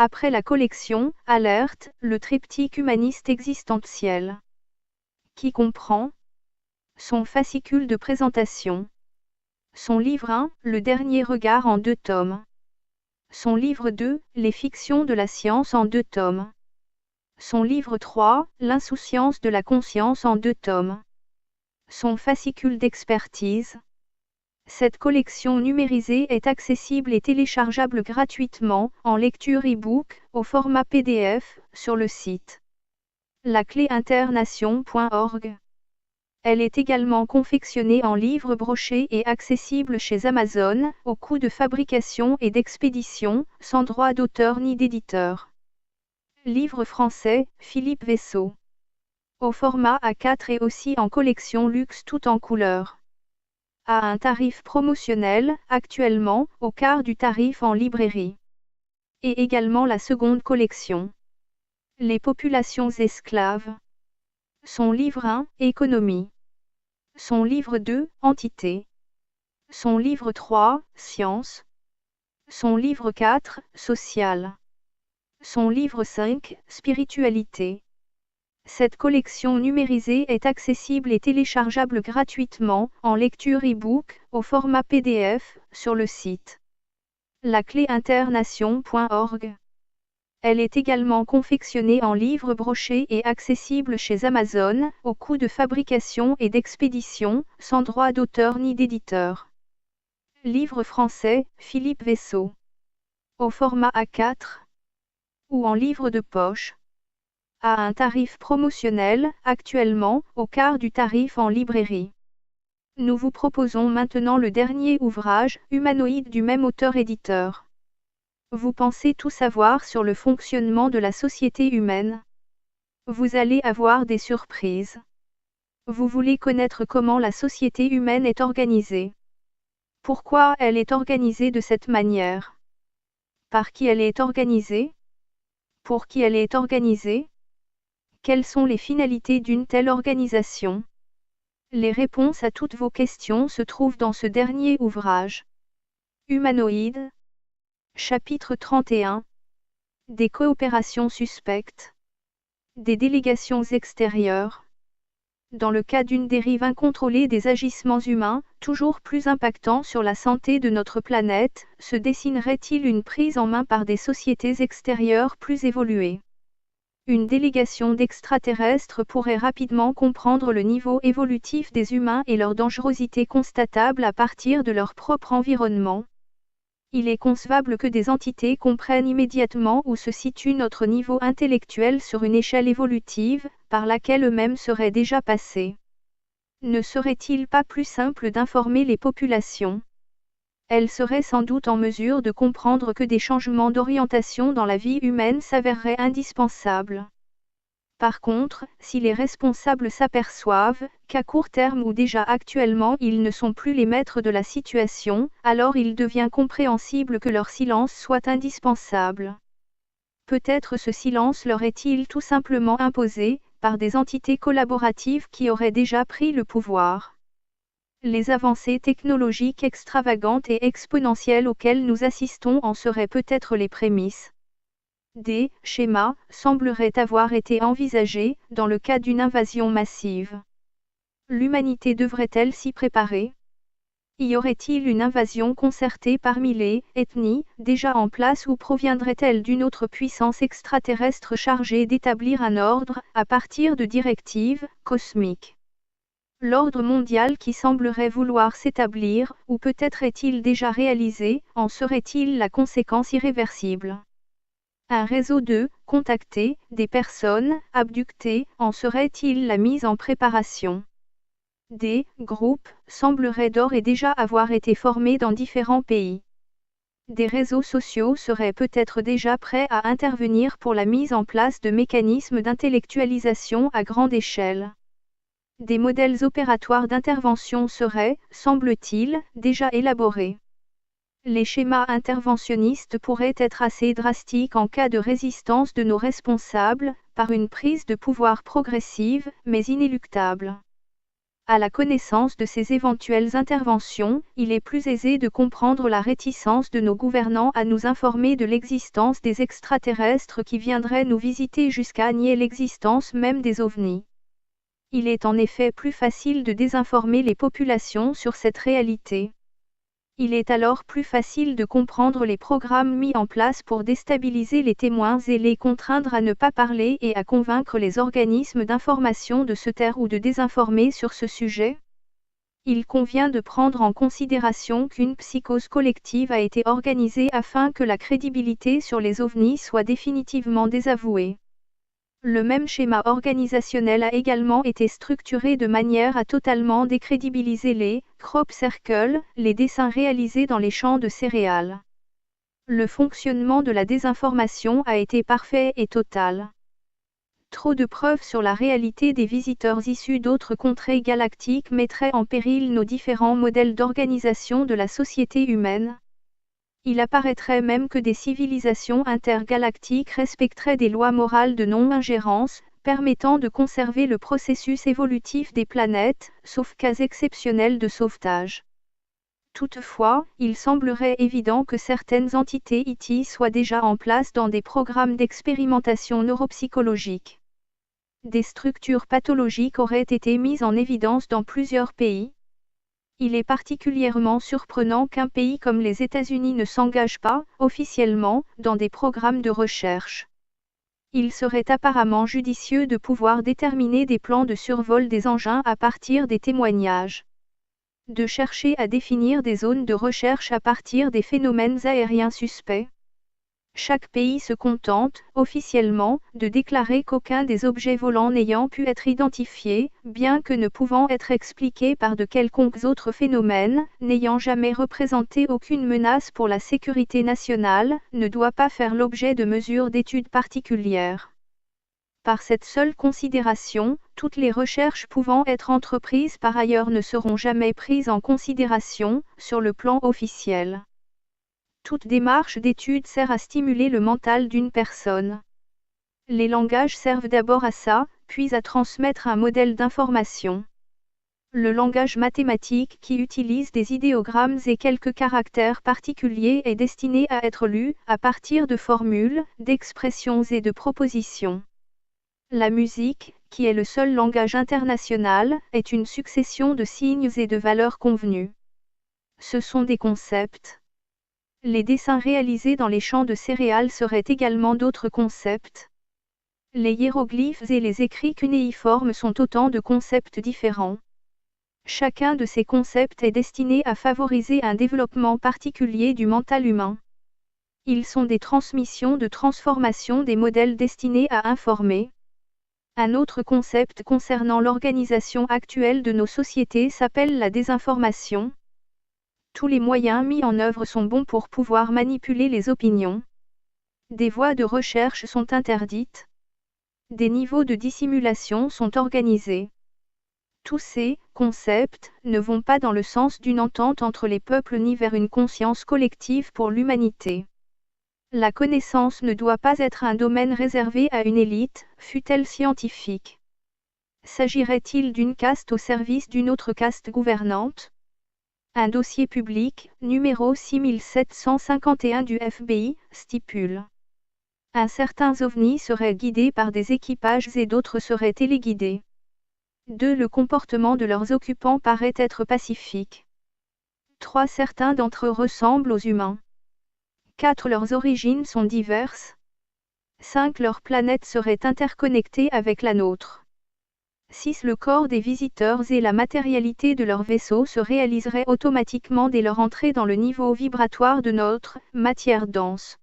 Après la collection « Alerte », le triptyque humaniste existentiel. Qui comprend son fascicule de présentation. Son livre 1, Le dernier regard en 2 tomes. Son livre 2, Les fictions de la science en 2 tomes. Son livre 3, L'insouciance de la conscience en 2 tomes. Son fascicule d'expertise. Cette collection numérisée est accessible et téléchargeable gratuitement, en lecture e-book, au format PDF, sur le site lacléinternation.org. Elle est également confectionnée en livre broché et accessible chez Amazon, au coût de fabrication et d'expédition, sans droit d'auteur ni d'éditeur. Livre français, Philippe Vaisseau. Au format A4 et aussi en collection luxe tout en couleur. À un tarif promotionnel, actuellement, au quart du tarif en librairie. Et également la seconde collection. Les populations esclaves. Son livre 1, Économie. Son livre 2, Entité. Son livre 3, Science. Son livre 4, Social. Son livre 5, Spiritualité. Cette collection numérisée est accessible et téléchargeable gratuitement, en lecture e-book, au format PDF, sur le site lacléinternation.org. Elle est également confectionnée en livre broché et accessible chez Amazon, au coût de fabrication et d'expédition, sans droit d'auteur ni d'éditeur. Livre français, Philippe Vaisseau. Au format A4 ou en livre de poche. À un tarif promotionnel, actuellement, au quart du tarif en librairie. Nous vous proposons maintenant le dernier ouvrage, Humanoïde du même auteur-éditeur. Vous pensez tout savoir sur le fonctionnement de la société humaine? Vous allez avoir des surprises. Vous voulez connaître comment la société humaine est organisée. Pourquoi elle est organisée de cette manière? Par qui elle est organisée? Pour qui elle est organisée? Quelles sont les finalités d'une telle organisation? Les réponses à toutes vos questions se trouvent dans ce dernier ouvrage. Humanoïdes. Chapitre 31. Des coopérations suspectes. Des délégations extérieures. Dans le cas d'une dérive incontrôlée des agissements humains, toujours plus impactants sur la santé de notre planète, se dessinerait-il une prise en main par des sociétés extérieures plus évoluées? Une délégation d'extraterrestres pourrait rapidement comprendre le niveau évolutif des humains et leur dangerosité constatable à partir de leur propre environnement. Il est concevable que des entités comprennent immédiatement où se situe notre niveau intellectuel sur une échelle évolutive, par laquelle eux-mêmes seraient déjà passés. Ne serait-il pas plus simple d'informer les populations? Elles seraient sans doute en mesure de comprendre que des changements d'orientation dans la vie humaine s'avéreraient indispensables. Par contre, si les responsables s'aperçoivent qu'à court terme ou déjà actuellement ils ne sont plus les maîtres de la situation, alors il devient compréhensible que leur silence soit indispensable. Peut-être ce silence leur est-il tout simplement imposé, par des entités collaboratives qui auraient déjà pris le pouvoir. Les avancées technologiques extravagantes et exponentielles auxquelles nous assistons en seraient peut-être les prémices. Des schémas sembleraient avoir été envisagés dans le cas d'une invasion massive. L'humanité devrait-elle s'y préparer? Y aurait-il une invasion concertée parmi les ethnies déjà en place ou proviendrait-elle d'une autre puissance extraterrestre chargée d'établir un ordre à partir de directives cosmiques? L'ordre mondial qui semblerait vouloir s'établir, ou peut-être est-il déjà réalisé, en serait-il la conséquence irréversible? Un réseau de contactés, des personnes abductées, en serait-il la mise en préparation? Des groupes sembleraient d'ores et déjà avoir été formés dans différents pays. Des réseaux sociaux seraient peut-être déjà prêts à intervenir pour la mise en place de mécanismes d'intellectualisation à grande échelle. Des modèles opératoires d'intervention seraient, semble-t-il, déjà élaborés. Les schémas interventionnistes pourraient être assez drastiques en cas de résistance de nos responsables, par une prise de pouvoir progressive, mais inéluctable. À la connaissance de ces éventuelles interventions, il est plus aisé de comprendre la réticence de nos gouvernants à nous informer de l'existence des extraterrestres qui viendraient nous visiter jusqu'à nier l'existence même des ovnis. Il est en effet plus facile de désinformer les populations sur cette réalité. Il est alors plus facile de comprendre les programmes mis en place pour déstabiliser les témoins et les contraindre à ne pas parler et à convaincre les organismes d'information de se taire ou de désinformer sur ce sujet. Il convient de prendre en considération qu'une psychose collective a été organisée afin que la crédibilité sur les ovnis soit définitivement désavouée. Le même schéma organisationnel a également été structuré de manière à totalement décrédibiliser les crop circles, les dessins réalisés dans les champs de céréales. Le fonctionnement de la désinformation a été parfait et total. Trop de preuves sur la réalité des visiteurs issus d'autres contrées galactiques mettraient en péril nos différents modèles d'organisation de la société humaine. Il apparaîtrait même que des civilisations intergalactiques respecteraient des lois morales de non-ingérence, permettant de conserver le processus évolutif des planètes, sauf cas exceptionnels de sauvetage. Toutefois, il semblerait évident que certaines entités IT soient déjà en place dans des programmes d'expérimentation neuropsychologique. Des structures pathologiques auraient été mises en évidence dans plusieurs pays. Il est particulièrement surprenant qu'un pays comme les États-Unis ne s'engage pas, officiellement, dans des programmes de recherche. Il serait apparemment judicieux de pouvoir déterminer des plans de survol des engins à partir des témoignages. De chercher à définir des zones de recherche à partir des phénomènes aériens suspects. Chaque pays se contente, officiellement, de déclarer qu'aucun des objets volants n'ayant pu être identifié, bien que ne pouvant être expliqué par de quelconques autres phénomènes, n'ayant jamais représenté aucune menace pour la sécurité nationale, ne doit pas faire l'objet de mesures d'études particulières. Par cette seule considération, toutes les recherches pouvant être entreprises par ailleurs ne seront jamais prises en considération, sur le plan officiel. Toute démarche d'étude sert à stimuler le mental d'une personne. Les langages servent d'abord à ça, puis à transmettre un modèle d'information. Le langage mathématique qui utilise des idéogrammes et quelques caractères particuliers est destiné à être lu, à partir de formules, d'expressions et de propositions. La musique, qui est le seul langage international, est une succession de signes et de valeurs convenues. Ce sont des concepts. Les dessins réalisés dans les champs de céréales seraient également d'autres concepts. Les hiéroglyphes et les écrits cunéiformes sont autant de concepts différents. Chacun de ces concepts est destiné à favoriser un développement particulier du mental humain. Ils sont des transmissions de transformation des modèles destinés à informer. Un autre concept concernant l'organisation actuelle de nos sociétés s'appelle la désinformation. Tous les moyens mis en œuvre sont bons pour pouvoir manipuler les opinions. Des voies de recherche sont interdites. Des niveaux de dissimulation sont organisés. Tous ces concepts ne vont pas dans le sens d'une entente entre les peuples ni vers une conscience collective pour l'humanité. La connaissance ne doit pas être un domaine réservé à une élite, fût-elle scientifique. S'agirait-il d'une caste au service d'une autre caste gouvernante ? Un dossier public, numéro 6751 du FBI, stipule. Certains ovnis seraient guidés par des équipages et d'autres seraient téléguidés. 2. Le comportement de leurs occupants paraît être pacifique. 3. Certains d'entre eux ressemblent aux humains. 4. Leurs origines sont diverses. 5. Leur planète serait interconnectée avec la nôtre. 6. Le corps des visiteurs et la matérialité de leur vaisseau se réaliseraient automatiquement dès leur entrée dans le niveau vibratoire de notre matière dense.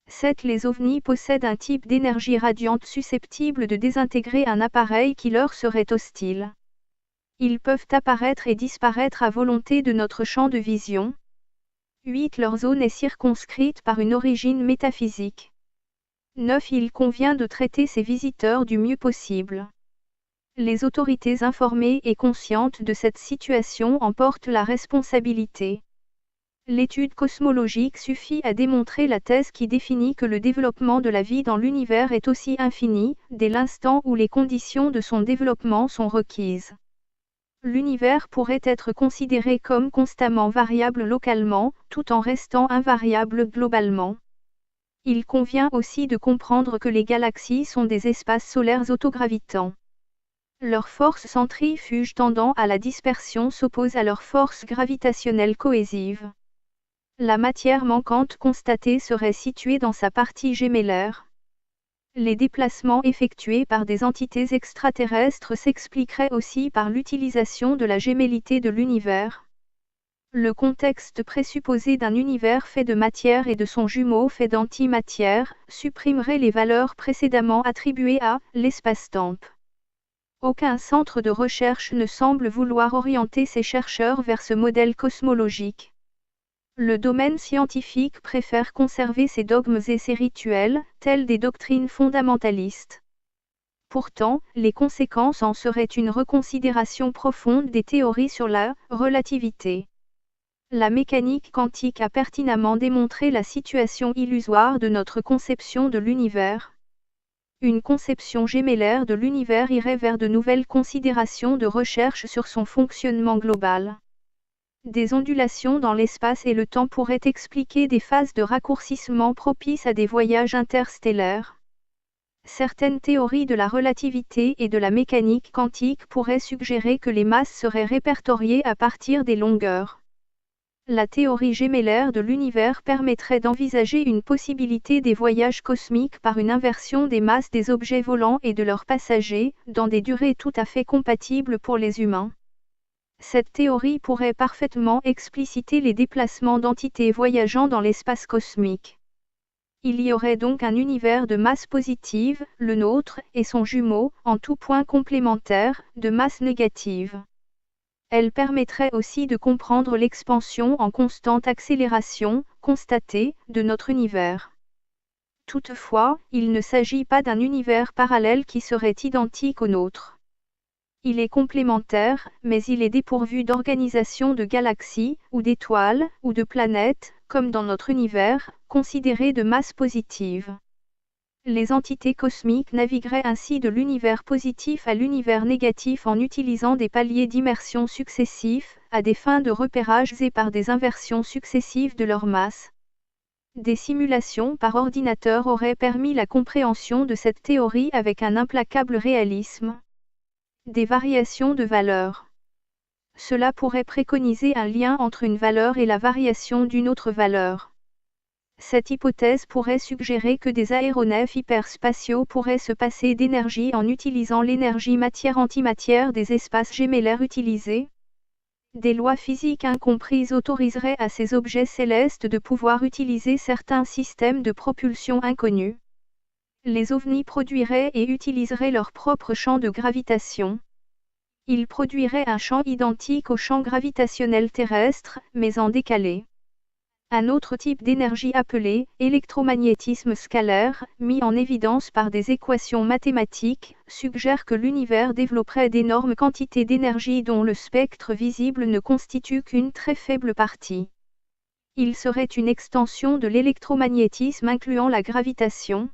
7. Les ovnis possèdent un type d'énergie radiante susceptible de désintégrer un appareil qui leur serait hostile. Ils peuvent apparaître et disparaître à volonté de notre champ de vision. 8. Leur zone est circonscrite par une origine métaphysique. 9. Il convient de traiter ces visiteurs du mieux possible. Les autorités informées et conscientes de cette situation en portent la responsabilité. L'étude cosmologique suffit à démontrer la thèse qui définit que le développement de la vie dans l'univers est aussi infini, dès l'instant où les conditions de son développement sont requises. L'univers pourrait être considéré comme constamment variable localement, tout en restant invariable globalement. Il convient aussi de comprendre que les galaxies sont des espaces solaires autogravitants. Leur force centrifuge tendant à la dispersion s'oppose à leur force gravitationnelle cohésive. La matière manquante constatée serait située dans sa partie gémellaire. Les déplacements effectués par des entités extraterrestres s'expliqueraient aussi par l'utilisation de la gémellité de l'univers. Le contexte présupposé d'un univers fait de matière et de son jumeau fait d'antimatière supprimerait les valeurs précédemment attribuées à l'espace-temps. Aucun centre de recherche ne semble vouloir orienter ses chercheurs vers ce modèle cosmologique. Le domaine scientifique préfère conserver ses dogmes et ses rituels, tels des doctrines fondamentalistes. Pourtant, les conséquences en seraient une reconsidération profonde des théories sur la relativité. La mécanique quantique a pertinemment démontré la situation illusoire de notre conception de l'univers. Une conception gémellaire de l'univers irait vers de nouvelles considérations de recherche sur son fonctionnement global. Des ondulations dans l'espace et le temps pourraient expliquer des phases de raccourcissement propices à des voyages interstellaires. Certaines théories de la relativité et de la mécanique quantique pourraient suggérer que les masses seraient répertoriées à partir des longueurs. La théorie gémellaire de l'univers permettrait d'envisager une possibilité des voyages cosmiques par une inversion des masses des objets volants et de leurs passagers, dans des durées tout à fait compatibles pour les humains. Cette théorie pourrait parfaitement expliciter les déplacements d'entités voyageant dans l'espace cosmique. Il y aurait donc un univers de masse positive, le nôtre, et son jumeau, en tout point complémentaire, de masse négative. Elle permettrait aussi de comprendre l'expansion en constante accélération, constatée, de notre univers. Toutefois, il ne s'agit pas d'un univers parallèle qui serait identique au nôtre. Il est complémentaire, mais il est dépourvu d'organisation de galaxies, ou d'étoiles, ou de planètes, comme dans notre univers, considéré de masse positive. Les entités cosmiques navigueraient ainsi de l'univers positif à l'univers négatif en utilisant des paliers d'immersion successifs, à des fins de repérage et par des inversions successives de leur masse. Des simulations par ordinateur auraient permis la compréhension de cette théorie avec un implacable réalisme. Des variations de valeur. Cela pourrait préconiser un lien entre une valeur et la variation d'une autre valeur. Cette hypothèse pourrait suggérer que des aéronefs hyperspatiaux pourraient se passer d'énergie en utilisant l'énergie matière-antimatière des espaces gémellaires utilisés. Des lois physiques incomprises autoriseraient à ces objets célestes de pouvoir utiliser certains systèmes de propulsion inconnus. Les ovnis produiraient et utiliseraient leur propre champ de gravitation. Ils produiraient un champ identique au champ gravitationnel terrestre, mais en décalé. Un autre type d'énergie appelé électromagnétisme scalaire, mis en évidence par des équations mathématiques, suggère que l'univers développerait d'énormes quantités d'énergie dont le spectre visible ne constitue qu'une très faible partie. Il serait une extension de l'électromagnétisme incluant la gravitation.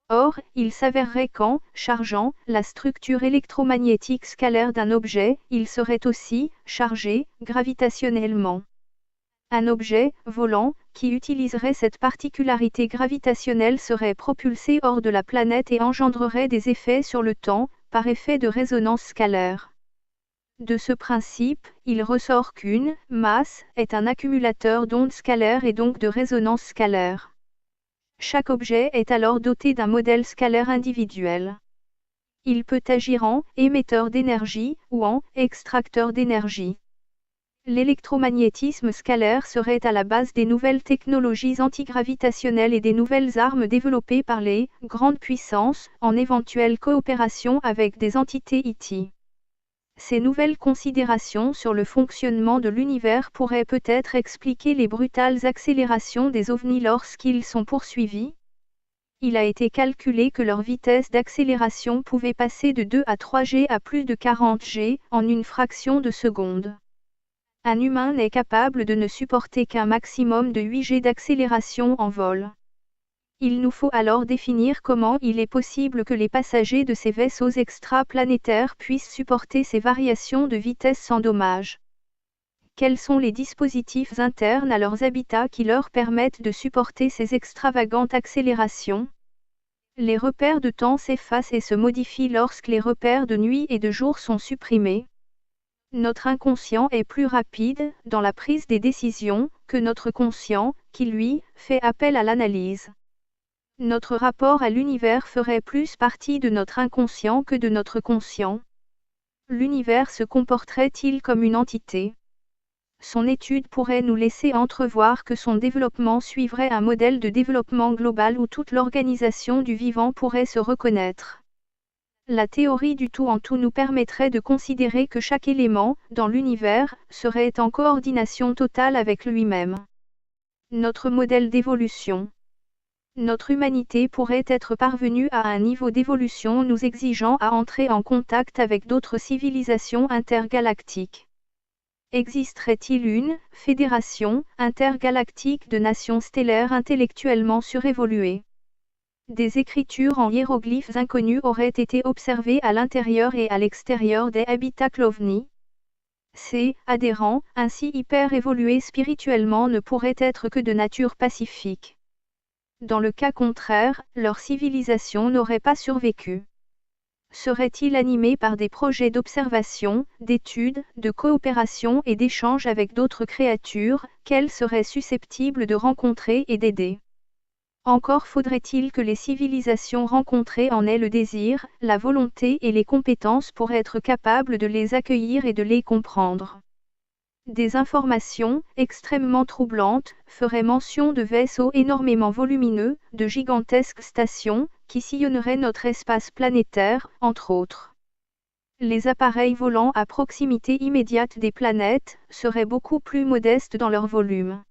Or, il s'avérerait qu'en chargeant la structure électromagnétique scalaire d'un objet, il serait aussi chargé gravitationnellement. Un objet volant qui utiliserait cette particularité gravitationnelle serait propulsé hors de la planète et engendrerait des effets sur le temps, par effet de résonance scalaire. De ce principe, il ressort qu'une masse est un accumulateur d'ondes scalaires et donc de résonance scalaire. Chaque objet est alors doté d'un modèle scalaire individuel. Il peut agir en émetteur d'énergie ou en extracteur d'énergie. L'électromagnétisme scalaire serait à la base des nouvelles technologies antigravitationnelles et des nouvelles armes développées par les grandes puissances, en éventuelle coopération avec des entités IT. Ces nouvelles considérations sur le fonctionnement de l'univers pourraient peut-être expliquer les brutales accélérations des ovnis lorsqu'ils sont poursuivis. Il a été calculé que leur vitesse d'accélération pouvait passer de 2 à 3 G à plus de 40 G en une fraction de seconde. Un humain n'est capable de ne supporter qu'un maximum de 8 G d'accélération en vol. Il nous faut alors définir comment il est possible que les passagers de ces vaisseaux extraplanétaires puissent supporter ces variations de vitesse sans dommage. Quels sont les dispositifs internes à leurs habitats qui leur permettent de supporter ces extravagantes accélérations? Les repères de temps s'effacent et se modifient lorsque les repères de nuit et de jour sont supprimés. Notre inconscient est plus rapide dans la prise des décisions que notre conscient, qui lui, fait appel à l'analyse. Notre rapport à l'univers ferait plus partie de notre inconscient que de notre conscient. L'univers se comporterait-il comme une entité? Son étude pourrait nous laisser entrevoir que son développement suivrait un modèle de développement global où toute l'organisation du vivant pourrait se reconnaître. La théorie du tout en tout nous permettrait de considérer que chaque élément, dans l'univers, serait en coordination totale avec lui-même. Notre modèle d'évolution. Notre humanité pourrait être parvenue à un niveau d'évolution nous exigeant à entrer en contact avec d'autres civilisations intergalactiques. Existerait-il une fédération intergalactique de nations stellaires intellectuellement surévoluées? Des écritures en hiéroglyphes inconnus auraient été observées à l'intérieur et à l'extérieur des habitacles ovnis. Ces adhérents, ainsi hyper évolués spirituellement, ne pourraient être que de nature pacifique. Dans le cas contraire, leur civilisation n'aurait pas survécu. Serait-il animé par des projets d'observation, d'études, de coopération et d'échange avec d'autres créatures, qu'elles seraient susceptibles de rencontrer et d'aider? Encore faudrait-il que les civilisations rencontrées en aient le désir, la volonté et les compétences pour être capables de les accueillir et de les comprendre. Des informations, extrêmement troublantes, feraient mention de vaisseaux énormément volumineux, de gigantesques stations, qui sillonneraient notre espace planétaire, entre autres. Les appareils volant à proximité immédiate des planètes seraient beaucoup plus modestes dans leur volume.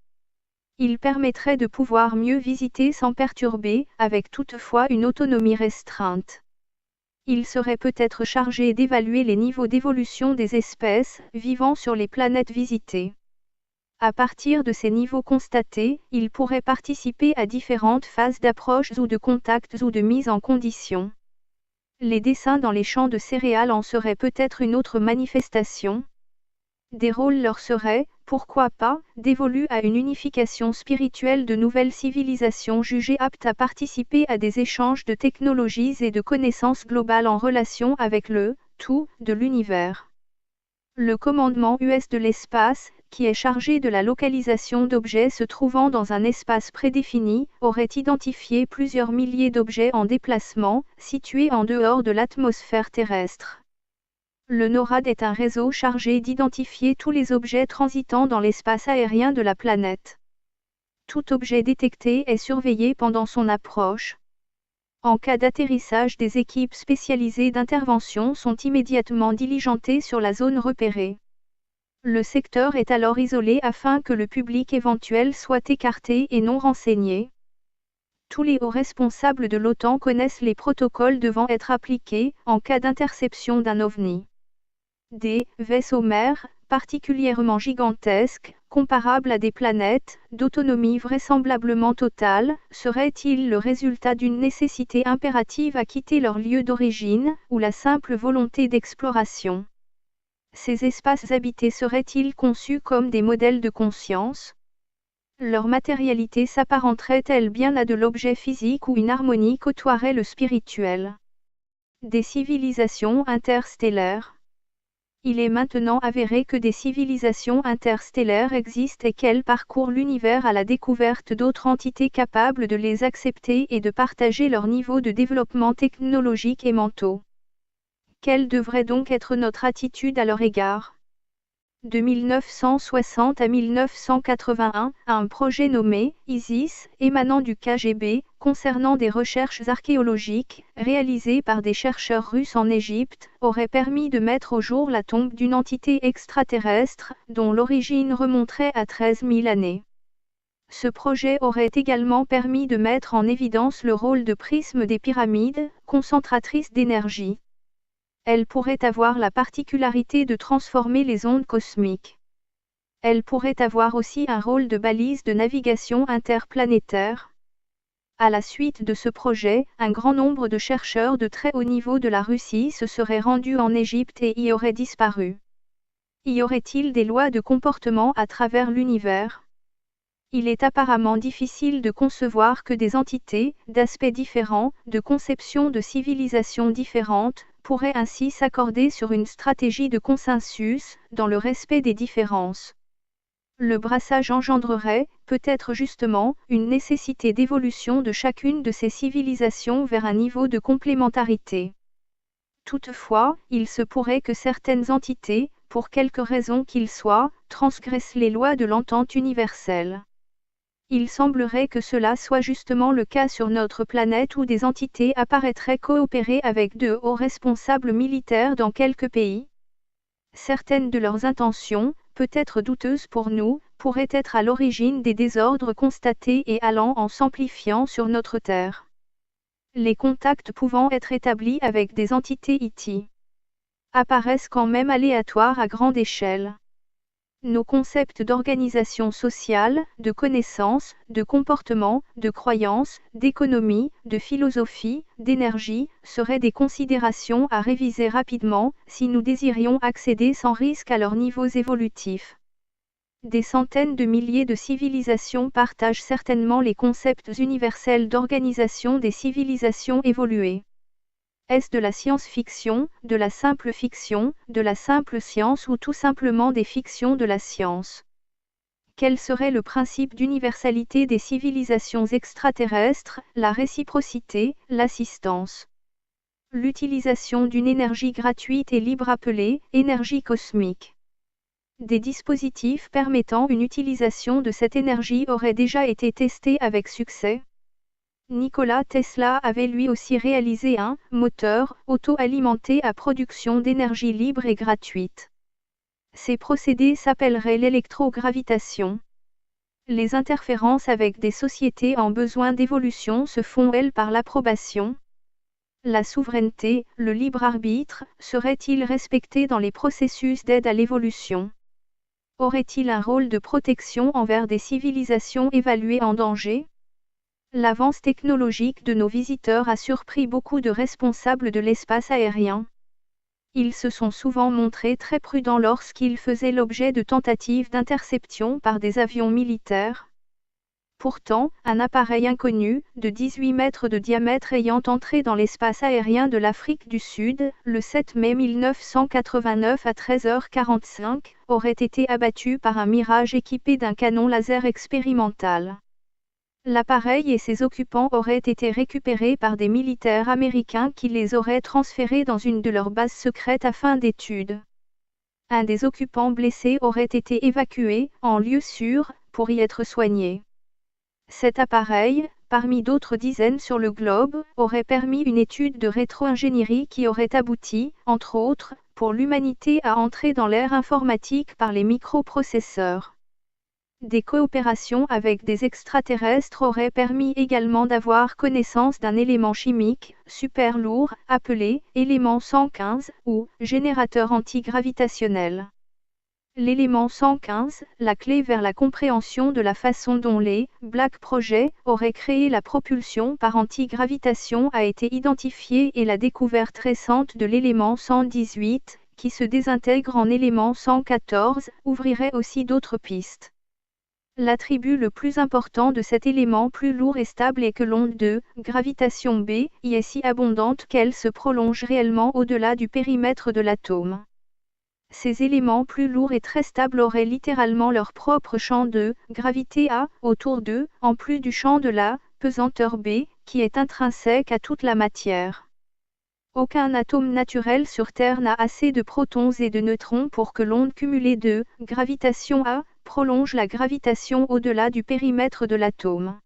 Ils permettraient de pouvoir mieux visiter sans perturber, avec toutefois une autonomie restreinte. Ils seraient peut-être chargés d'évaluer les niveaux d'évolution des espèces vivant sur les planètes visitées. À partir de ces niveaux constatés, ils pourraient participer à différentes phases d'approche ou de contact ou de mise en condition. Les dessins dans les champs de céréales en seraient peut-être une autre manifestation. Des rôles leur seraient, pourquoi pas, dévolus à une unification spirituelle de nouvelles civilisations jugées aptes à participer à des échanges de technologies et de connaissances globales en relation avec le tout de l'univers. Le commandement US de l'espace, qui est chargé de la localisation d'objets se trouvant dans un espace prédéfini, aurait identifié plusieurs milliers d'objets en déplacement, situés en dehors de l'atmosphère terrestre. Le NORAD est un réseau chargé d'identifier tous les objets transitant dans l'espace aérien de la planète. Tout objet détecté est surveillé pendant son approche. En cas d'atterrissage, des équipes spécialisées d'intervention sont immédiatement diligentées sur la zone repérée. Le secteur est alors isolé afin que le public éventuel soit écarté et non renseigné. Tous les hauts responsables de l'OTAN connaissent les protocoles devant être appliqués en cas d'interception d'un OVNI. Des vaisseaux mers, particulièrement gigantesques, comparables à des planètes, d'autonomie vraisemblablement totale, seraient-ils le résultat d'une nécessité impérative à quitter leur lieu d'origine, ou la simple volonté d'exploration? Ces espaces habités seraient-ils conçus comme des modèles de conscience? Leur matérialité s'apparenterait-elle bien à de l'objet physique ou une harmonie côtoierait le spirituel? Des civilisations interstellaires. Il est maintenant avéré que des civilisations interstellaires existent et qu'elles parcourent l'univers à la découverte d'autres entités capables de les accepter et de partager leur niveau de développement technologique et mentaux. Quelle devrait donc être notre attitude à leur égard? De 1960 à 1981, un projet nommé ISIS, émanant du KGB, concernant des recherches archéologiques, réalisées par des chercheurs russes en Égypte, aurait permis de mettre au jour la tombe d'une entité extraterrestre, dont l'origine remonterait à 13 000 années. Ce projet aurait également permis de mettre en évidence le rôle de prisme des pyramides, concentratrices d'énergie. Elle pourrait avoir la particularité de transformer les ondes cosmiques. Elle pourrait avoir aussi un rôle de balise de navigation interplanétaire. À la suite de ce projet, un grand nombre de chercheurs de très haut niveau de la Russie se seraient rendus en Égypte et y auraient disparu. Y aurait-il des lois de comportement à travers l'univers? Il est apparemment difficile de concevoir que des entités, d'aspects différents, de conceptions de civilisations différentes, pourraient ainsi s'accorder sur une stratégie de consensus, dans le respect des différences. Le brassage engendrerait, peut-être justement, une nécessité d'évolution de chacune de ces civilisations vers un niveau de complémentarité. Toutefois, il se pourrait que certaines entités, pour quelque raison qu'ils soient, transgressent les lois de l'entente universelle. Il semblerait que cela soit justement le cas sur notre planète où des entités apparaîtraient coopérer avec de hauts responsables militaires dans quelques pays. Certaines de leurs intentions, peut-être douteuses pour nous, pourraient être à l'origine des désordres constatés et allant en s'amplifiant sur notre Terre. Les contacts pouvant être établis avec des entités IT apparaissent quand même aléatoires à grande échelle. Nos concepts d'organisation sociale, de connaissance, de comportement, de croyance, d'économie, de philosophie, d'énergie, seraient des considérations à réviser rapidement, si nous désirions accéder sans risque à leurs niveaux évolutifs. Des centaines de milliers de civilisations partagent certainement les concepts universels d'organisation des civilisations évoluées. Est-ce de la science-fiction, de la simple fiction, de la simple science ou tout simplement des fictions de la science? Quel serait le principe d'universalité des civilisations extraterrestres, la réciprocité, l'assistance? L'utilisation d'une énergie gratuite et libre appelée énergie cosmique. Des dispositifs permettant une utilisation de cette énergie auraient déjà été testés avec succès. Nikola Tesla avait lui aussi réalisé un moteur auto-alimenté à production d'énergie libre et gratuite. Ces procédés s'appelleraient l'électrogravitation. Les interférences avec des sociétés en besoin d'évolution se font elles par l'approbation. La souveraineté, le libre arbitre, seraient-ils respectés dans les processus d'aide à l'évolution? Aurait-il un rôle de protection envers des civilisations évaluées en danger? L'avance technologique de nos visiteurs a surpris beaucoup de responsables de l'espace aérien. Ils se sont souvent montrés très prudents lorsqu'ils faisaient l'objet de tentatives d'interception par des avions militaires. Pourtant, un appareil inconnu, de 18 mètres de diamètre ayant entré dans l'espace aérien de l'Afrique du Sud, le 7 mai 1989 à 13h45, aurait été abattu par un Mirage équipé d'un canon laser expérimental. L'appareil et ses occupants auraient été récupérés par des militaires américains qui les auraient transférés dans une de leurs bases secrètes afin d'études. Un des occupants blessés aurait été évacué, en lieu sûr, pour y être soigné. Cet appareil, parmi d'autres dizaines sur le globe, aurait permis une étude de rétro-ingénierie qui aurait abouti, entre autres, pour l'humanité à entrer dans l'ère informatique par les microprocesseurs. Des coopérations avec des extraterrestres auraient permis également d'avoir connaissance d'un élément chimique, super lourd, appelé élément 115, ou générateur antigravitationnel. L'élément 115, la clé vers la compréhension de la façon dont les Black Project auraient créé la propulsion par antigravitation a été identifiée et la découverte récente de l'élément 118, qui se désintègre en élément 114, ouvrirait aussi d'autres pistes. L'attribut le plus important de cet élément plus lourd et stable est que l'onde de gravitation B y est si abondante qu'elle se prolonge réellement au-delà du périmètre de l'atome. Ces éléments plus lourds et très stables auraient littéralement leur propre champ de gravité A autour d'eux, en plus du champ de la pesanteur B, qui est intrinsèque à toute la matière. Aucun atome naturel sur Terre n'a assez de protons et de neutrons pour que l'onde cumulée de gravitation A prolonge la gravitation au-delà du périmètre de l'atome.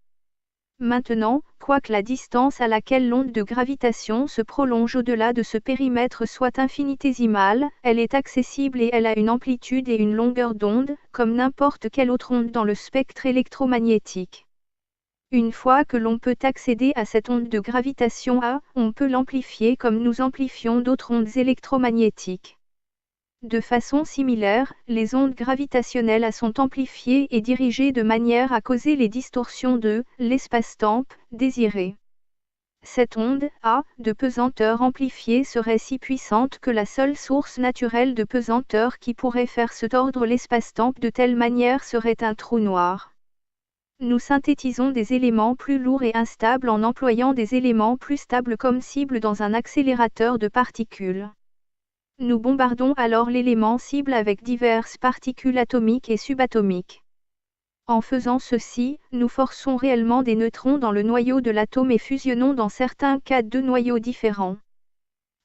Maintenant, quoique la distance à laquelle l'onde de gravitation se prolonge au-delà de ce périmètre soit infinitésimale, elle est accessible et elle a une amplitude et une longueur d'onde, comme n'importe quelle autre onde dans le spectre électromagnétique. Une fois que l'on peut accéder à cette onde de gravitation A, on peut l'amplifier comme nous amplifions d'autres ondes électromagnétiques. De façon similaire, les ondes gravitationnelles sont amplifiées et dirigées de manière à causer les distorsions de l'espace-temps désiré. Cette onde de pesanteur amplifiée serait si puissante que la seule source naturelle de pesanteur qui pourrait faire se tordre l'espace-temps de telle manière serait un trou noir. Nous synthétisons des éléments plus lourds et instables en employant des éléments plus stables comme cible dans un accélérateur de particules. Nous bombardons alors l'élément cible avec diverses particules atomiques et subatomiques. En faisant ceci, nous forçons réellement des neutrons dans le noyau de l'atome et fusionnons dans certains cas deux noyaux différents.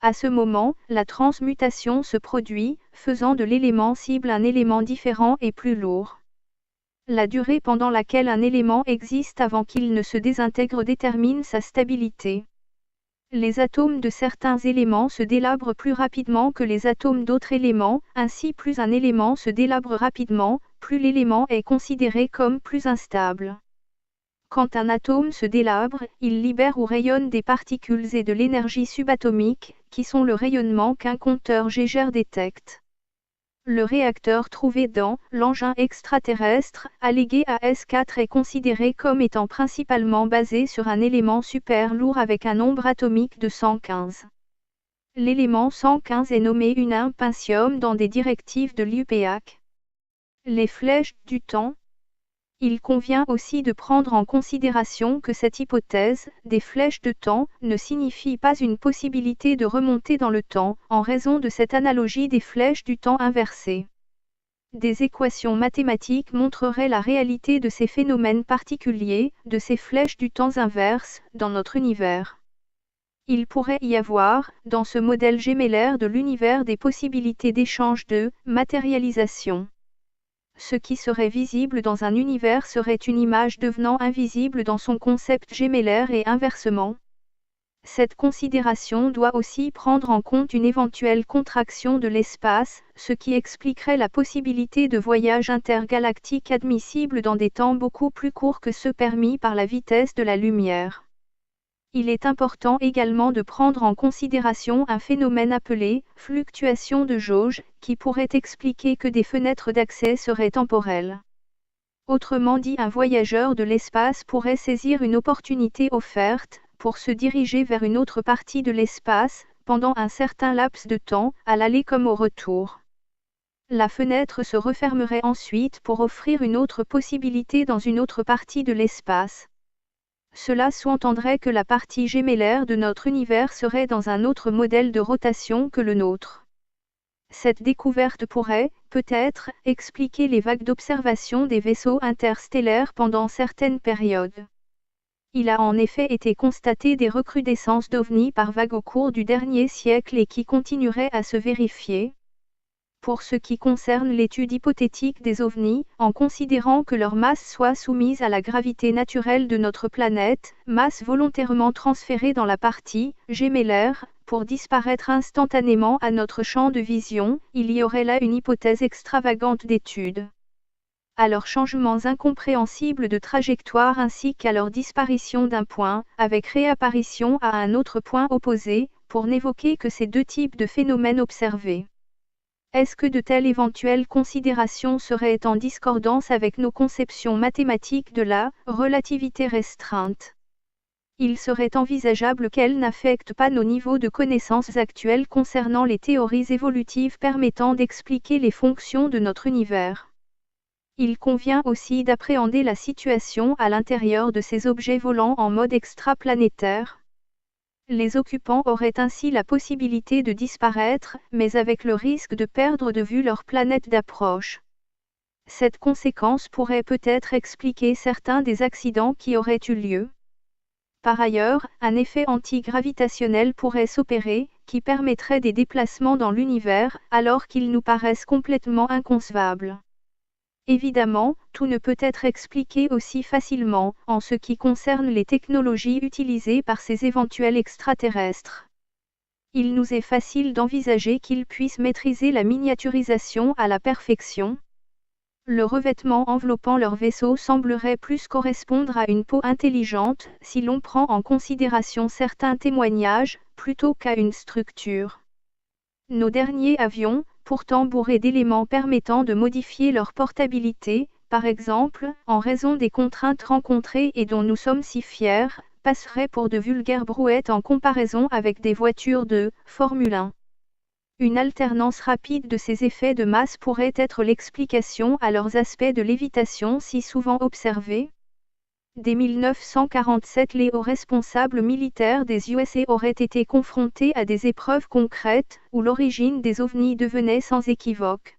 À ce moment, la transmutation se produit, faisant de l'élément cible un élément différent et plus lourd. La durée pendant laquelle un élément existe avant qu'il ne se désintègre détermine sa stabilité. Les atomes de certains éléments se délabrent plus rapidement que les atomes d'autres éléments, ainsi plus un élément se délabre rapidement, plus l'élément est considéré comme plus instable. Quand un atome se délabre, il libère ou rayonne des particules et de l'énergie subatomique, qui sont le rayonnement qu'un compteur Geiger détecte. Le réacteur trouvé dans l'engin extraterrestre, allégué à S4 est considéré comme étant principalement basé sur un élément super lourd avec un nombre atomique de 115. L'élément 115 est nommé une impentium dans des directives de l'UPAC. Les flèches du temps. Il convient aussi de prendre en considération que cette hypothèse, des flèches de temps, ne signifie pas une possibilité de remonter dans le temps, en raison de cette analogie des flèches du temps inversées. Des équations mathématiques montreraient la réalité de ces phénomènes particuliers, de ces flèches du temps inverse, dans notre univers. Il pourrait y avoir, dans ce modèle gémellaire de l'univers des possibilités d'échange de matérialisation. Ce qui serait visible dans un univers serait une image devenant invisible dans son concept gémellaire et inversement. Cette considération doit aussi prendre en compte une éventuelle contraction de l'espace, ce qui expliquerait la possibilité de voyages intergalactiques admissibles dans des temps beaucoup plus courts que ceux permis par la vitesse de la lumière. Il est important également de prendre en considération un phénomène appelé fluctuation de jauge, qui pourrait expliquer que des fenêtres d'accès seraient temporelles. Autrement dit, un voyageur de l'espace pourrait saisir une opportunité offerte, pour se diriger vers une autre partie de l'espace, pendant un certain laps de temps, à l'aller comme au retour. La fenêtre se refermerait ensuite pour offrir une autre possibilité dans une autre partie de l'espace. Cela sous-entendrait que la partie gémellaire de notre univers serait dans un autre modèle de rotation que le nôtre. Cette découverte pourrait, peut-être, expliquer les vagues d'observation des vaisseaux interstellaires pendant certaines périodes. Il a en effet été constaté des recrudescences d'ovnis par vagues au cours du dernier siècle et qui continueraient à se vérifier. Pour ce qui concerne l'étude hypothétique des ovnis, en considérant que leur masse soit soumise à la gravité naturelle de notre planète, masse volontairement transférée dans la partie gémellaire, pour disparaître instantanément à notre champ de vision, il y aurait là une hypothèse extravagante d'étude. À leurs changements incompréhensibles de trajectoire ainsi qu'à leur disparition d'un point, avec réapparition à un autre point opposé, pour n'évoquer que ces deux types de phénomènes observés. Est-ce que de telles éventuelles considérations seraient en discordance avec nos conceptions mathématiques de la relativité restreinte? Il serait envisageable qu'elles n'affectent pas nos niveaux de connaissances actuels concernant les théories évolutives permettant d'expliquer les fonctions de notre univers. Il convient aussi d'appréhender la situation à l'intérieur de ces objets volants en mode extraplanétaire. Les occupants auraient ainsi la possibilité de disparaître, mais avec le risque de perdre de vue leur planète d'approche. Cette conséquence pourrait peut-être expliquer certains des accidents qui auraient eu lieu. Par ailleurs, un effet antigravitationnel pourrait s'opérer, qui permettrait des déplacements dans l'univers, alors qu'ils nous paraissent complètement inconcevables. Évidemment, tout ne peut être expliqué aussi facilement, en ce qui concerne les technologies utilisées par ces éventuels extraterrestres. Il nous est facile d'envisager qu'ils puissent maîtriser la miniaturisation à la perfection. Le revêtement enveloppant leur vaisseau semblerait plus correspondre à une peau intelligente, si l'on prend en considération certains témoignages, plutôt qu'à une structure. Nos derniers avions, pourtant bourrés d'éléments permettant de modifier leur portabilité, par exemple, en raison des contraintes rencontrées et dont nous sommes si fiers, passeraient pour de vulgaires brouettes en comparaison avec des voitures de Formule 1. Une alternance rapide de ces effets de masse pourrait être l'explication à leurs aspects de lévitation si souvent observés. Dès 1947, les hauts responsables militaires des USA auraient été confrontés à des épreuves concrètes, où l'origine des ovnis devenait sans équivoque.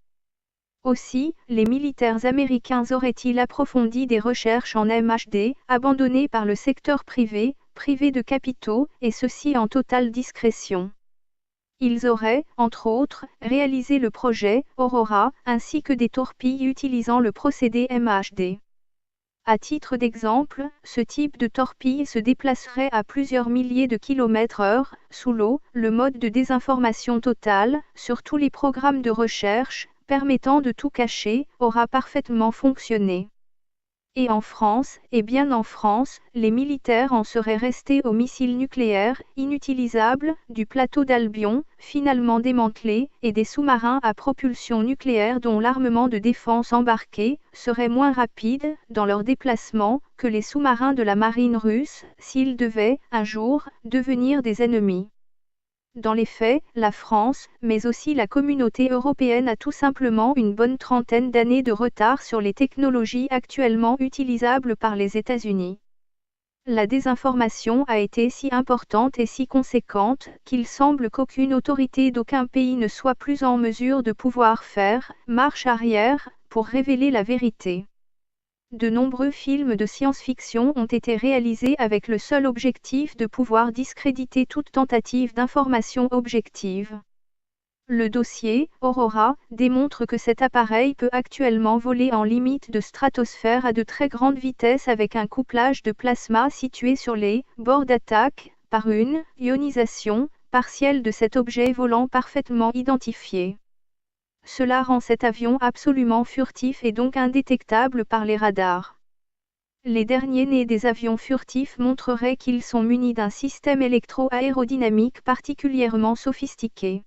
Aussi, les militaires américains auraient-ils approfondi des recherches en MHD, abandonnées par le secteur privé, privé de capitaux, et ceci en totale discrétion. Ils auraient, entre autres, réalisé le projet Aurora, ainsi que des torpilles utilisant le procédé MHD. À titre d'exemple, ce type de torpille se déplacerait à plusieurs milliers de km/h, sous l'eau, le mode de désinformation totale, sur tous les programmes de recherche, permettant de tout cacher, aura parfaitement fonctionné. Et en France, et bien en France, les militaires en seraient restés aux missiles nucléaires, inutilisables, du plateau d'Albion, finalement démantelés, et des sous-marins à propulsion nucléaire dont l'armement de défense embarqué serait moins rapide, dans leur déplacement, que les sous-marins de la marine russe, s'ils devaient, un jour, devenir des ennemis. Dans les faits, la France, mais aussi la communauté européenne a tout simplement une bonne trentaine d'années de retard sur les technologies actuellement utilisables par les États-Unis. La désinformation a été si importante et si conséquente qu'il semble qu'aucune autorité d'aucun pays ne soit plus en mesure de pouvoir faire marche arrière pour révéler la vérité. De nombreux films de science-fiction ont été réalisés avec le seul objectif de pouvoir discréditer toute tentative d'information objective. Le dossier Aurora démontre que cet appareil peut actuellement voler en limite de stratosphère à de très grandes vitesses avec un couplage de plasma situé sur les bords d'attaque, par une ionisation partielle de cet objet volant parfaitement identifié. Cela rend cet avion absolument furtif et donc indétectable par les radars. Les derniers nés des avions furtifs montreraient qu'ils sont munis d'un système électro-aérodynamique particulièrement sophistiqué.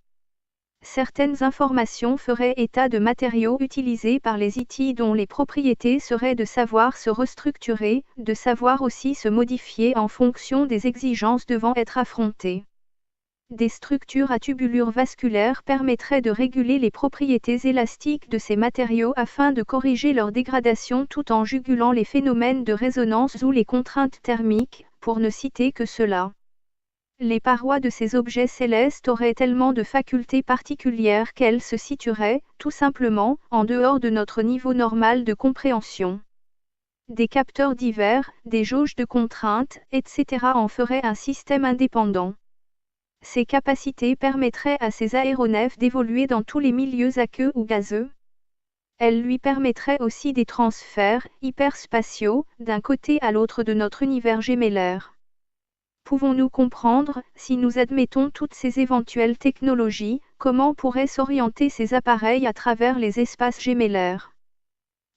Certaines informations feraient état de matériaux utilisés par les IT dont les propriétés seraient de savoir se restructurer, de savoir aussi se modifier en fonction des exigences devant être affrontées. Des structures à tubulure vasculaire permettraient de réguler les propriétés élastiques de ces matériaux afin de corriger leur dégradation tout en jugulant les phénomènes de résonance ou les contraintes thermiques, pour ne citer que cela. Les parois de ces objets célestes auraient tellement de facultés particulières qu'elles se situeraient, tout simplement, en dehors de notre niveau normal de compréhension. Des capteurs divers, des jauges de contraintes, etc. en feraient un système indépendant. Ces capacités permettraient à ces aéronefs d'évoluer dans tous les milieux aqueux ou gazeux. Elles lui permettraient aussi des transferts hyperspatiaux, d'un côté à l'autre de notre univers gémellaire. Pouvons-nous comprendre, si nous admettons toutes ces éventuelles technologies, comment pourraient s'orienter ces appareils à travers les espaces gémellaires?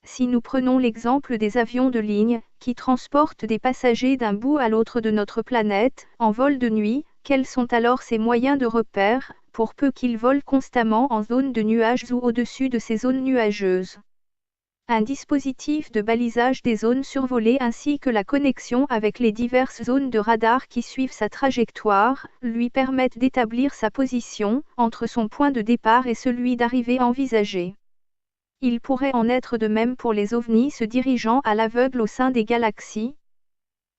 Si nous prenons l'exemple des avions de ligne, qui transportent des passagers d'un bout à l'autre de notre planète, en vol de nuit, quels sont alors ces moyens de repère, pour peu qu'ils volent constamment en zone de nuages ou au-dessus de ces zones nuageuses? Un dispositif de balisage des zones survolées ainsi que la connexion avec les diverses zones de radar qui suivent sa trajectoire, lui permettent d'établir sa position, entre son point de départ et celui d'arrivée envisagé. Il pourrait en être de même pour les ovnis se dirigeant à l'aveugle au sein des galaxies.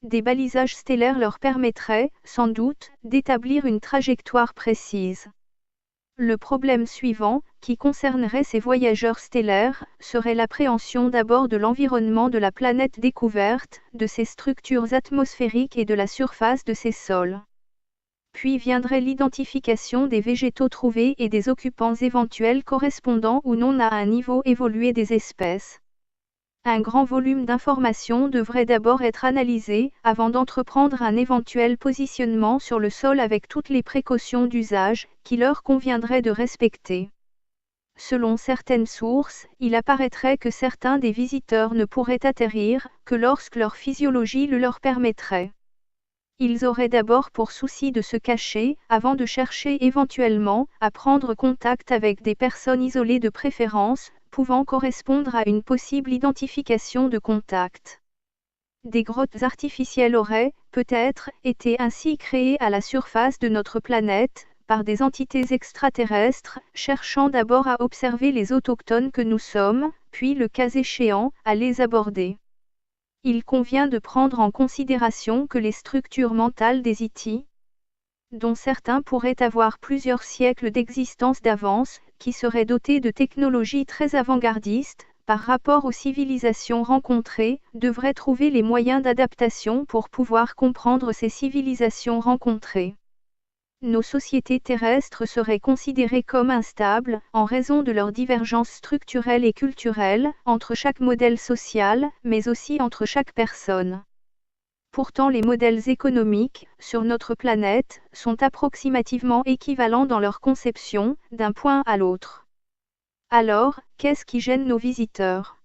Des balisages stellaires leur permettraient, sans doute, d'établir une trajectoire précise. Le problème suivant, qui concernerait ces voyageurs stellaires, serait l'appréhension d'abord de l'environnement de la planète découverte, de ses structures atmosphériques et de la surface de ses sols. Puis viendrait l'identification des végétaux trouvés et des occupants éventuels correspondant ou non à un niveau évolué des espèces. Un grand volume d'informations devrait d'abord être analysé, avant d'entreprendre un éventuel positionnement sur le sol avec toutes les précautions d'usage, qu'il leur conviendrait de respecter. Selon certaines sources, il apparaîtrait que certains des visiteurs ne pourraient atterrir, que lorsque leur physiologie le leur permettrait. Ils auraient d'abord pour souci de se cacher, avant de chercher éventuellement à prendre contact avec des personnes isolées de préférence, pouvant correspondre à une possible identification de contact. Des grottes artificielles auraient, peut-être, été ainsi créées à la surface de notre planète, par des entités extraterrestres, cherchant d'abord à observer les autochtones que nous sommes, puis le cas échéant, à les aborder. Il convient de prendre en considération que les structures mentales des Iti, dont certains pourraient avoir plusieurs siècles d'existence d'avance, qui seraient dotés de technologies très avant-gardistes, par rapport aux civilisations rencontrées, devraient trouver les moyens d'adaptation pour pouvoir comprendre ces civilisations rencontrées. Nos sociétés terrestres seraient considérées comme instables, en raison de leurs divergences structurelles et culturelles, entre chaque modèle social, mais aussi entre chaque personne. Pourtant les modèles économiques, sur notre planète, sont approximativement équivalents dans leur conception, d'un point à l'autre. Alors, qu'est-ce qui gêne nos visiteurs ?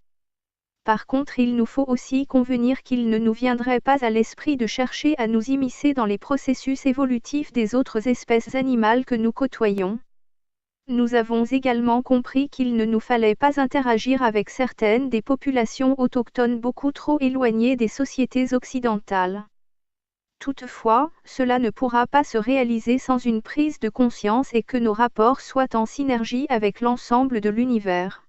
Par contre, il nous faut aussi convenir qu'il ne nous viendrait pas à l'esprit de chercher à nous immiscer dans les processus évolutifs des autres espèces animales que nous côtoyons. Nous avons également compris qu'il ne nous fallait pas interagir avec certaines des populations autochtones beaucoup trop éloignées des sociétés occidentales. Toutefois, cela ne pourra pas se réaliser sans une prise de conscience et que nos rapports soient en synergie avec l'ensemble de l'univers.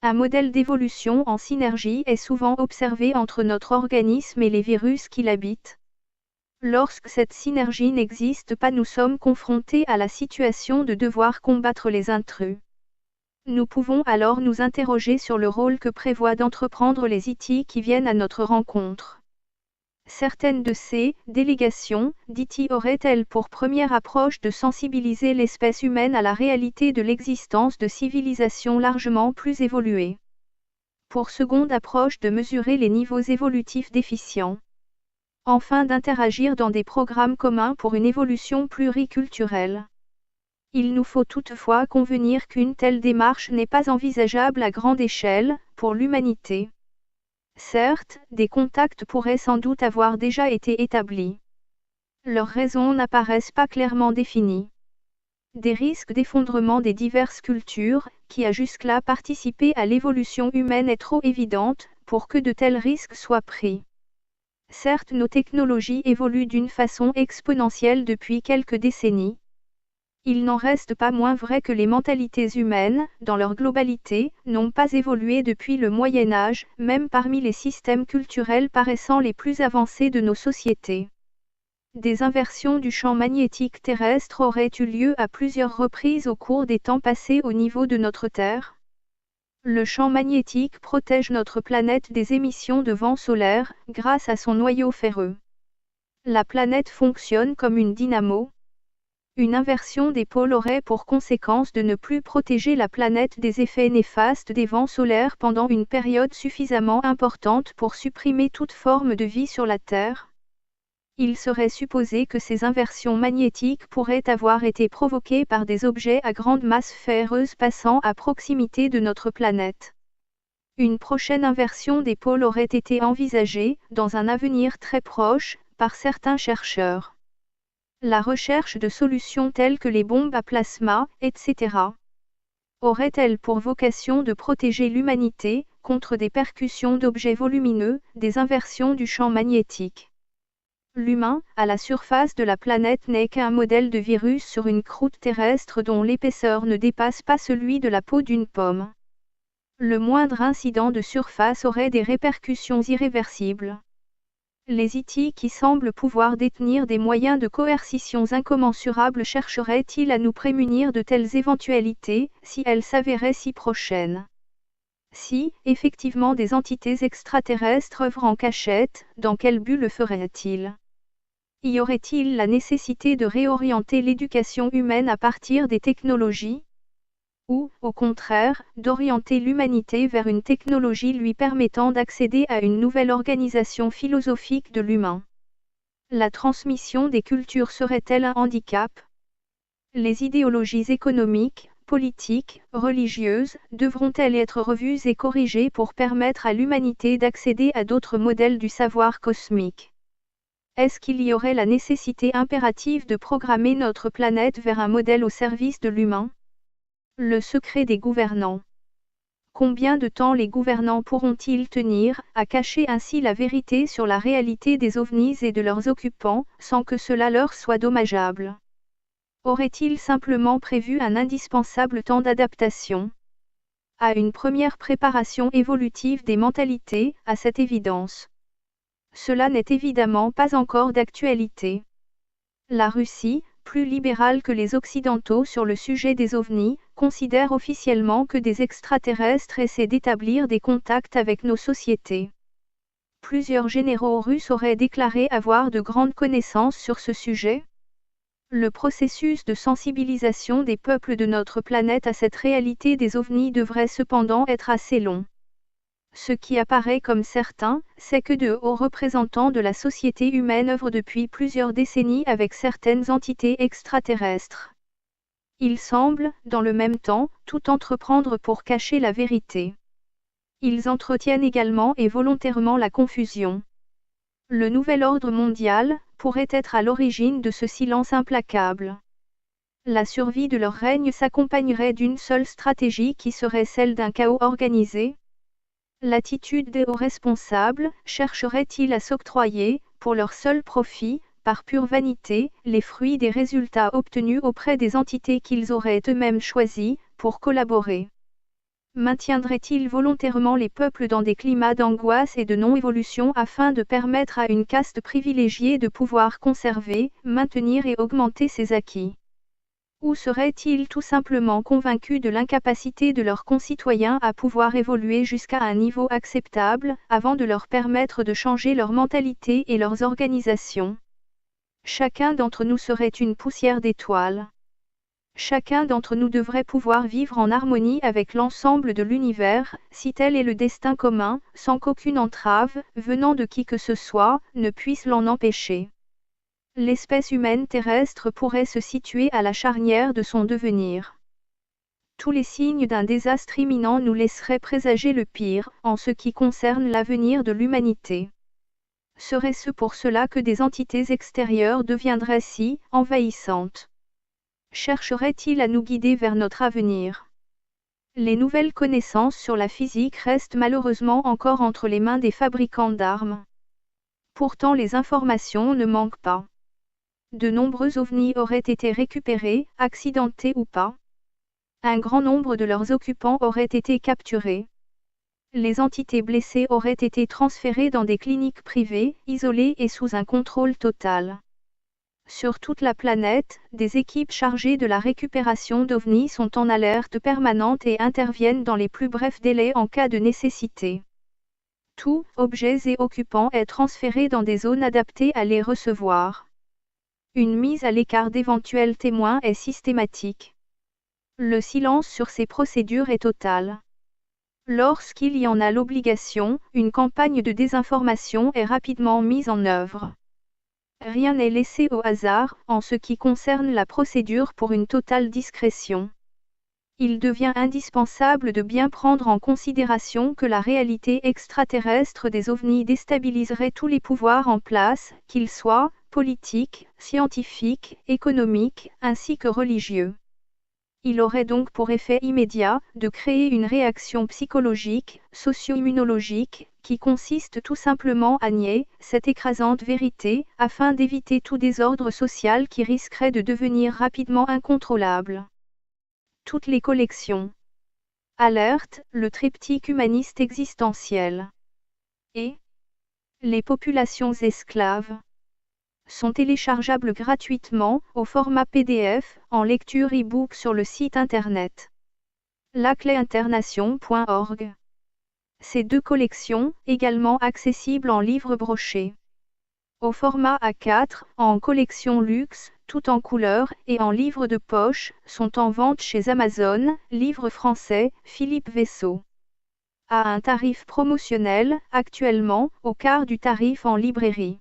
Un modèle d'évolution en synergie est souvent observé entre notre organisme et les virus qui l'habitent. Lorsque cette synergie n'existe pas, nous sommes confrontés à la situation de devoir combattre les intrus. Nous pouvons alors nous interroger sur le rôle que prévoient d'entreprendre les Iti qui viennent à notre rencontre. Certaines de ces délégations d'Iti auraient-elles pour première approche de sensibiliser l'espèce humaine à la réalité de l'existence de civilisations largement plus évoluées. Pour seconde approche de mesurer les niveaux évolutifs déficients. Enfin d'interagir dans des programmes communs pour une évolution pluriculturelle. Il nous faut toutefois convenir qu'une telle démarche n'est pas envisageable à grande échelle, pour l'humanité. Certes, des contacts pourraient sans doute avoir déjà été établis. Leurs raisons n'apparaissent pas clairement définies. Des risques d'effondrement des diverses cultures, qui a jusque-là participé à l'évolution humaine est trop évidente, pour que de tels risques soient pris. Certes, nos technologies évoluent d'une façon exponentielle depuis quelques décennies. Il n'en reste pas moins vrai que les mentalités humaines, dans leur globalité, n'ont pas évolué depuis le Moyen Âge, même parmi les systèmes culturels paraissant les plus avancés de nos sociétés. Des inversions du champ magnétique terrestre auraient eu lieu à plusieurs reprises au cours des temps passés au niveau de notre Terre. Le champ magnétique protège notre planète des émissions de vent solaire, grâce à son noyau ferreux. La planète fonctionne comme une dynamo. Une inversion des pôles aurait pour conséquence de ne plus protéger la planète des effets néfastes des vents solaires pendant une période suffisamment importante pour supprimer toute forme de vie sur la Terre. Il serait supposé que ces inversions magnétiques pourraient avoir été provoquées par des objets à grande masse ferreuse passant à proximité de notre planète. Une prochaine inversion des pôles aurait été envisagée, dans un avenir très proche, par certains chercheurs. La recherche de solutions telles que les bombes à plasma, etc. aurait-elle pour vocation de protéger l'humanité contre des percussions d'objets volumineux, des inversions du champ magnétique. L'humain, à la surface de la planète, n'est qu'un modèle de virus sur une croûte terrestre dont l'épaisseur ne dépasse pas celui de la peau d'une pomme. Le moindre incident de surface aurait des répercussions irréversibles. Les Iti qui semblent pouvoir détenir des moyens de coercition incommensurables chercheraient-ils à nous prémunir de telles éventualités, si elles s'avéraient si prochaines? Si, effectivement, des entités extraterrestres œuvrent en cachette, dans quel but le feraient-ils? Y aurait-il la nécessité de réorienter l'éducation humaine à partir des technologies? Ou, au contraire, d'orienter l'humanité vers une technologie lui permettant d'accéder à une nouvelle organisation philosophique de l'humain. La transmission des cultures serait-elle un handicap? Les idéologies économiques, politiques, religieuses, devront-elles être revues et corrigées pour permettre à l'humanité d'accéder à d'autres modèles du savoir cosmique? Est-ce qu'il y aurait la nécessité impérative de programmer notre planète vers un modèle au service de l'humain? Le secret des gouvernants. Combien de temps les gouvernants pourront-ils tenir à cacher ainsi la vérité sur la réalité des ovnis et de leurs occupants, sans que cela leur soit dommageable? Aurait-il simplement prévu un indispensable temps d'adaptation à une première préparation évolutive des mentalités, à cette évidence? Cela n'est évidemment pas encore d'actualité. La Russie, plus libérale que les Occidentaux sur le sujet des ovnis, considère officiellement que des extraterrestres essaient d'établir des contacts avec nos sociétés. Plusieurs généraux russes auraient déclaré avoir de grandes connaissances sur ce sujet. Le processus de sensibilisation des peuples de notre planète à cette réalité des ovnis devrait cependant être assez long. Ce qui apparaît comme certain, c'est que de hauts représentants de la société humaine œuvrent depuis plusieurs décennies avec certaines entités extraterrestres. Ils semblent, dans le même temps, tout entreprendre pour cacher la vérité. Ils entretiennent également et volontairement la confusion. Le nouvel ordre mondial pourrait être à l'origine de ce silence implacable. La survie de leur règne s'accompagnerait d'une seule stratégie qui serait celle d'un chaos organisé. L'attitude des hauts responsables chercherait-il à s'octroyer, pour leur seul profit, par pure vanité, les fruits des résultats obtenus auprès des entités qu'ils auraient eux-mêmes choisies, pour collaborer? Maintiendraient-ils volontairement les peuples dans des climats d'angoisse et de non-évolution afin de permettre à une caste privilégiée de pouvoir conserver, maintenir et augmenter ses acquis? Ou seraient-ils tout simplement convaincus de l'incapacité de leurs concitoyens à pouvoir évoluer jusqu'à un niveau acceptable, avant de leur permettre de changer leur mentalité et leurs organisations? Chacun d'entre nous serait une poussière d'étoiles. Chacun d'entre nous devrait pouvoir vivre en harmonie avec l'ensemble de l'univers, si tel est le destin commun, sans qu'aucune entrave, venant de qui que ce soit, ne puisse l'en empêcher. L'espèce humaine terrestre pourrait se situer à la charnière de son devenir. Tous les signes d'un désastre imminent nous laisseraient présager le pire, en ce qui concerne l'avenir de l'humanité. Serait-ce pour cela que des entités extérieures deviendraient si envahissantes? Chercherait-il à nous guider vers notre avenir? Les nouvelles connaissances sur la physique restent malheureusement encore entre les mains des fabricants d'armes. Pourtant les informations ne manquent pas. De nombreux ovnis auraient été récupérés, accidentés ou pas. Un grand nombre de leurs occupants auraient été capturés. Les entités blessées auraient été transférées dans des cliniques privées, isolées et sous un contrôle total. Sur toute la planète, des équipes chargées de la récupération d'ovnis sont en alerte permanente et interviennent dans les plus brefs délais en cas de nécessité. Tout, objets et occupants est transféré dans des zones adaptées à les recevoir. Une mise à l'écart d'éventuels témoins est systématique. Le silence sur ces procédures est total. Lorsqu'il y en a l'obligation, une campagne de désinformation est rapidement mise en œuvre. Rien n'est laissé au hasard, en ce qui concerne la procédure pour une totale discrétion. Il devient indispensable de bien prendre en considération que la réalité extraterrestre des ovnis déstabiliserait tous les pouvoirs en place, qu'ils soient politiques, scientifiques, économiques, ainsi que religieux. Il aurait donc pour effet immédiat de créer une réaction psychologique, socio-immunologique, qui consiste tout simplement à nier cette écrasante vérité, afin d'éviter tout désordre social qui risquerait de devenir rapidement incontrôlable. Toutes les collections. Alerte, le triptyque humaniste existentiel. Et les populations esclaves sont téléchargeables gratuitement, au format PDF, en lecture e-book sur le site internet lacléinternation.org. Ces deux collections, également accessibles en livre broché, au format A4, en collection luxe, tout en couleur, et en livre de poche, sont en vente chez Amazon, livre français, Philippe Vaisseau. À un tarif promotionnel, actuellement, au quart du tarif en librairie.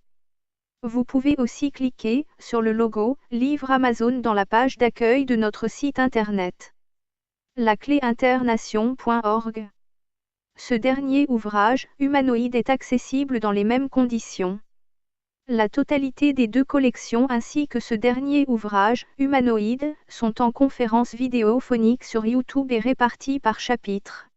Vous pouvez aussi cliquer sur le logo « Livre Amazon » dans la page d'accueil de notre site internet lacléinternation.org. Ce dernier ouvrage, humanoïde, est accessible dans les mêmes conditions. La totalité des deux collections ainsi que ce dernier ouvrage, Humanoïdes, sont en conférence vidéophonique sur YouTube et répartis par chapitre.